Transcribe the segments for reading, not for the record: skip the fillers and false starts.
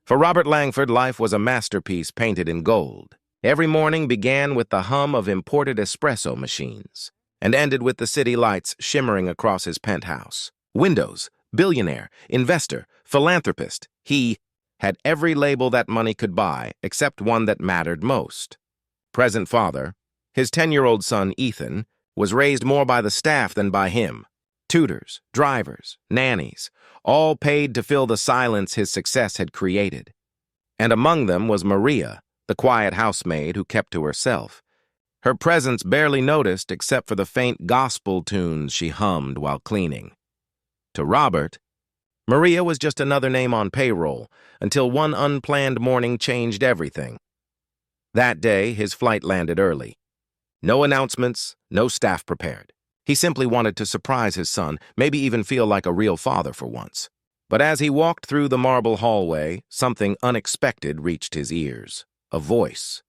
For Robert Langford, life was a masterpiece painted in gold. Every morning began with the hum of imported espresso machines and ended with the city lights shimmering across his penthouse. Windows, billionaire, investor, philanthropist, he had every label that money could buy except one that mattered most. Present father, his 10-year-old son Ethan, was raised more by the staff than by him. Tutors, drivers, nannies, all paid to fill the silence his success had created. And among them was Maria, the quiet housemaid who kept to herself. Her presence barely noticed except for the faint gospel tunes she hummed while cleaning. To Robert, Maria was just another name on payroll until one unplanned morning changed everything. That day, his flight landed early. No announcements, no staff prepared. He simply wanted to surprise his son, maybe even feel like a real father for once. But as he walked through the marble hallway, something unexpected reached his ears. A voice.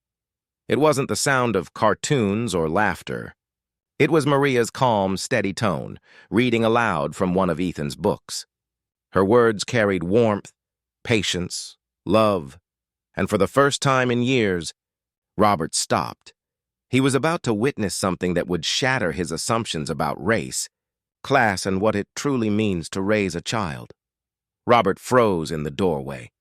It wasn't the sound of cartoons or laughter. It was Maria's calm, steady tone, reading aloud from one of Ethan's books. Her words carried warmth, patience, love, and for the first time in years, Robert stopped. He was about to witness something that would shatter his assumptions about race, class, and what it truly means to raise a child. Robert froze in the doorway,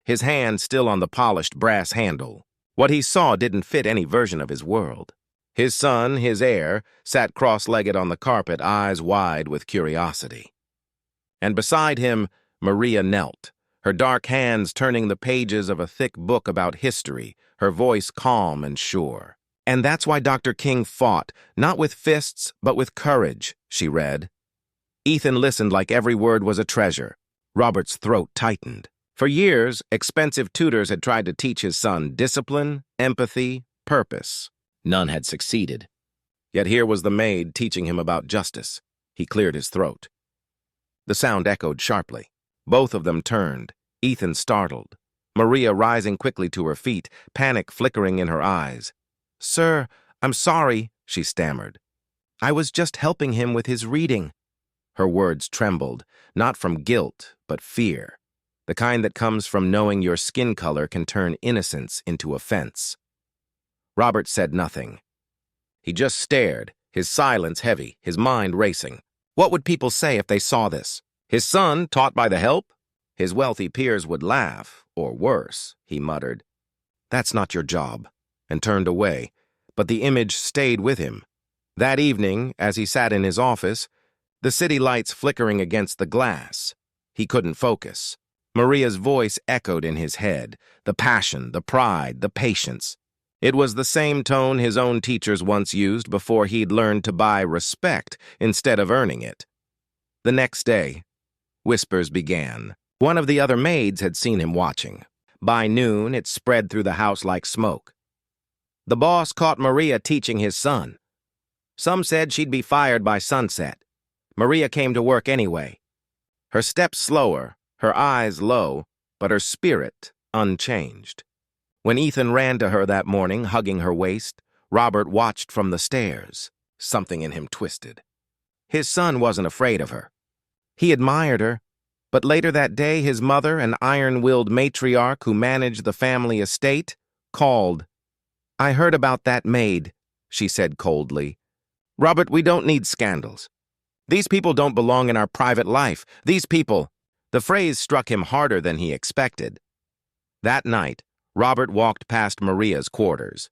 his hand still on the polished brass handle. What he saw didn't fit any version of his world. His son, his heir, sat cross-legged on the carpet, eyes wide with curiosity. And beside him, Maria knelt, her dark hands turning the pages of a thick book about history, her voice calm and sure. "And that's why Dr. King fought, not with fists, but with courage," she read. Ethan listened like every word was a treasure. Robert's throat tightened. For years, expensive tutors had tried to teach his son discipline, empathy, purpose. None had succeeded. Yet here was the maid teaching him about justice. He cleared his throat. The sound echoed sharply. Both of them turned, Ethan startled, Maria rising quickly to her feet, panic flickering in her eyes. "Sir, I'm sorry," she stammered. "I was just helping him with his reading." Her words trembled, not from guilt, but fear, the kind that comes from knowing your skin color can turn innocence into offense. Robert said nothing. He just stared, his silence heavy, his mind racing. What would people say if they saw this? His son, taught by the help? His wealthy peers would laugh, or worse, he muttered. "That's not your job," and turned away, but the image stayed with him. That evening, as he sat in his office, the city lights flickering against the glass, he couldn't focus. Maria's voice echoed in his head, the passion, the pride, the patience. It was the same tone his own teachers once used before he'd learned to buy respect instead of earning it. The next day, whispers began. One of the other maids had seen him watching. By noon, it spread through the house like smoke. The boss caught Maria teaching his son. Some said she'd be fired by sunset. Maria came to work anyway. Her steps slower, her eyes low, but her spirit unchanged. When Ethan ran to her that morning, hugging her waist, Robert watched from the stairs. Something in him twisted. His son wasn't afraid of her. He admired her, but later that day his mother, an iron-willed matriarch who managed the family estate, called. "I heard about that maid," she said coldly. "Robert, we don't need scandals. These people don't belong in our private life. These people—" The phrase struck him harder than he expected. That night, Robert walked past Maria's quarters.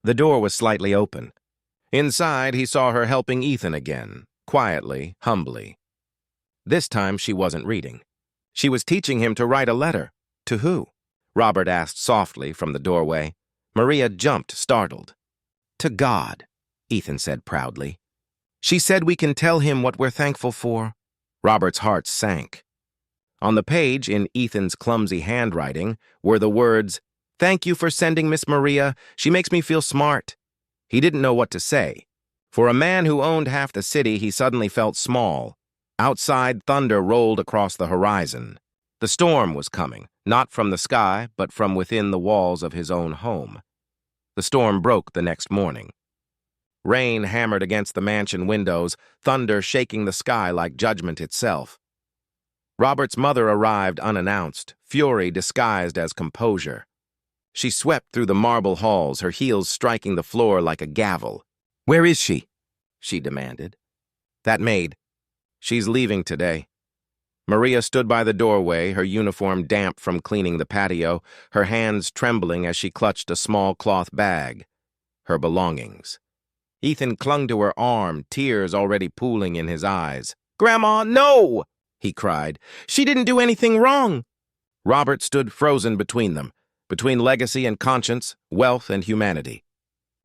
The door was slightly open. Inside, he saw her helping Ethan again, quietly, humbly. This time, she wasn't reading. She was teaching him to write a letter. To who? Robert asked softly from the doorway. Maria jumped, startled. "To God," Ethan said proudly. "She said we can tell him what we're thankful for." Robert's heart sank. On the page, in Ethan's clumsy handwriting, were the words, "Thank you for sending Miss Maria. She makes me feel smart." He didn't know what to say. For a man who owned half the city, he suddenly felt small. Outside, thunder rolled across the horizon. The storm was coming, not from the sky, but from within the walls of his own home. The storm broke the next morning. Rain hammered against the mansion windows, thunder shaking the sky like judgment itself. Robert's mother arrived unannounced, fury disguised as composure. She swept through the marble halls, her heels striking the floor like a gavel. "Where is she?" she demanded. "That maid. She's leaving today." Maria stood by the doorway, her uniform damp from cleaning the patio, her hands trembling as she clutched a small cloth bag. Her belongings. Ethan clung to her arm, tears already pooling in his eyes. "Grandma, no!" he cried. "She didn't do anything wrong." Robert stood frozen between them, between legacy and conscience, wealth and humanity.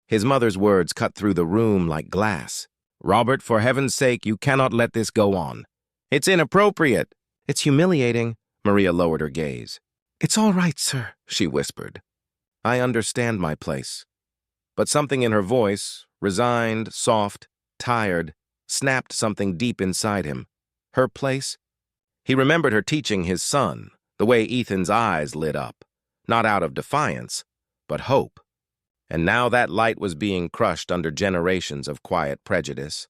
His mother's words cut through the room like glass. "Robert, for heaven's sake, you cannot let this go on. It's inappropriate. It's humiliating." Maria lowered her gaze. "It's all right, sir," she whispered. "I understand my place." But something in her voice, resigned, soft, tired, snapped something deep inside him. Her place? He remembered her teaching his son, the way Ethan's eyes lit up, not out of defiance, but hope. And now that light was being crushed under generations of quiet prejudice.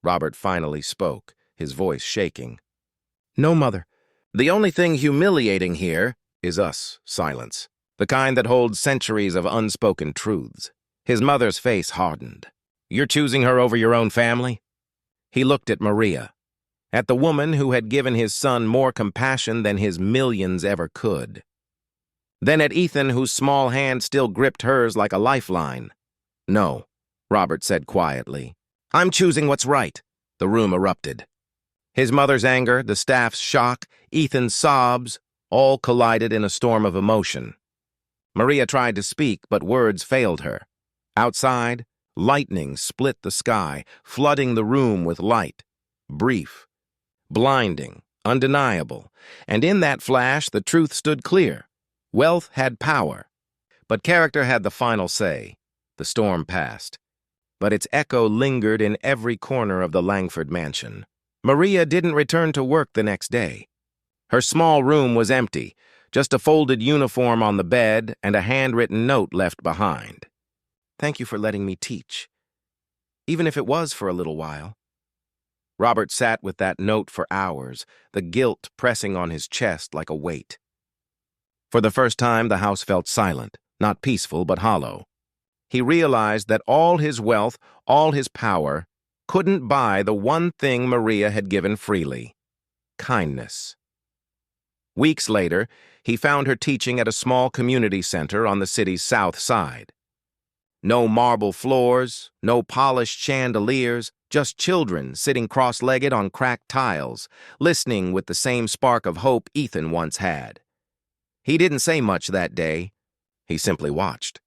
Robert finally spoke, his voice shaking. "No, Mother. The only thing humiliating here is us, silence. The kind that holds centuries of unspoken truths." His mother's face hardened. "You're choosing her over your own family?" He looked at Maria, at the woman who had given his son more compassion than his millions ever could. Then at Ethan, whose small hand still gripped hers like a lifeline. "No," Robert said quietly. "I'm choosing what's right." The room erupted. His mother's anger, the staff's shock, Ethan's sobs, all collided in a storm of emotion. Maria tried to speak, but words failed her. Outside, lightning split the sky, flooding the room with light. Brief, blinding, undeniable. And in that flash, the truth stood clear. Wealth had power, but character had the final say. The storm passed, but its echo lingered in every corner of the Langford mansion. Maria didn't return to work the next day. Her small room was empty, just a folded uniform on the bed and a handwritten note left behind. "Thank you for letting me teach, even if it was for a little while." Robert sat with that note for hours, the guilt pressing on his chest like a weight. For the first time, the house felt silent, not peaceful, but hollow. He realized that all his wealth, all his power, couldn't buy the one thing Maria had given freely: kindness. Weeks later, he found her teaching at a small community center on the city's south side. No marble floors, no polished chandeliers, just children sitting cross-legged on cracked tiles, listening with the same spark of hope Ethan once had. He didn't say much that day. He simply watched.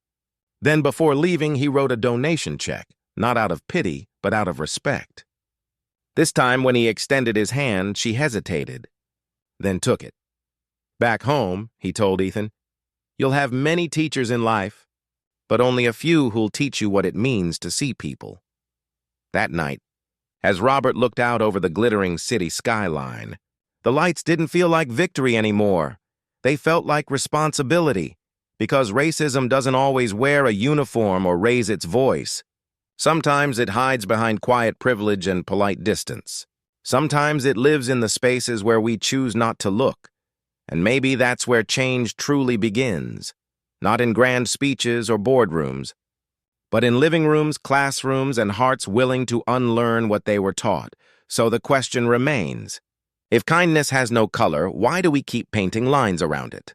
Then before leaving, he wrote a donation check, not out of pity, but out of respect. This time, when he extended his hand, she hesitated, then took it. "Back home," he told Ethan, "you'll have many teachers in life, but only a few who'll teach you what it means to see people." That night, as Robert looked out over the glittering city skyline, the lights didn't feel like victory anymore. They felt like responsibility, because racism doesn't always wear a uniform or raise its voice. Sometimes it hides behind quiet privilege and polite distance. Sometimes it lives in the spaces where we choose not to look. And maybe that's where change truly begins, not in grand speeches or boardrooms, but in living rooms, classrooms, and hearts willing to unlearn what they were taught. So the question remains, if kindness has no color, why do we keep painting lines around it?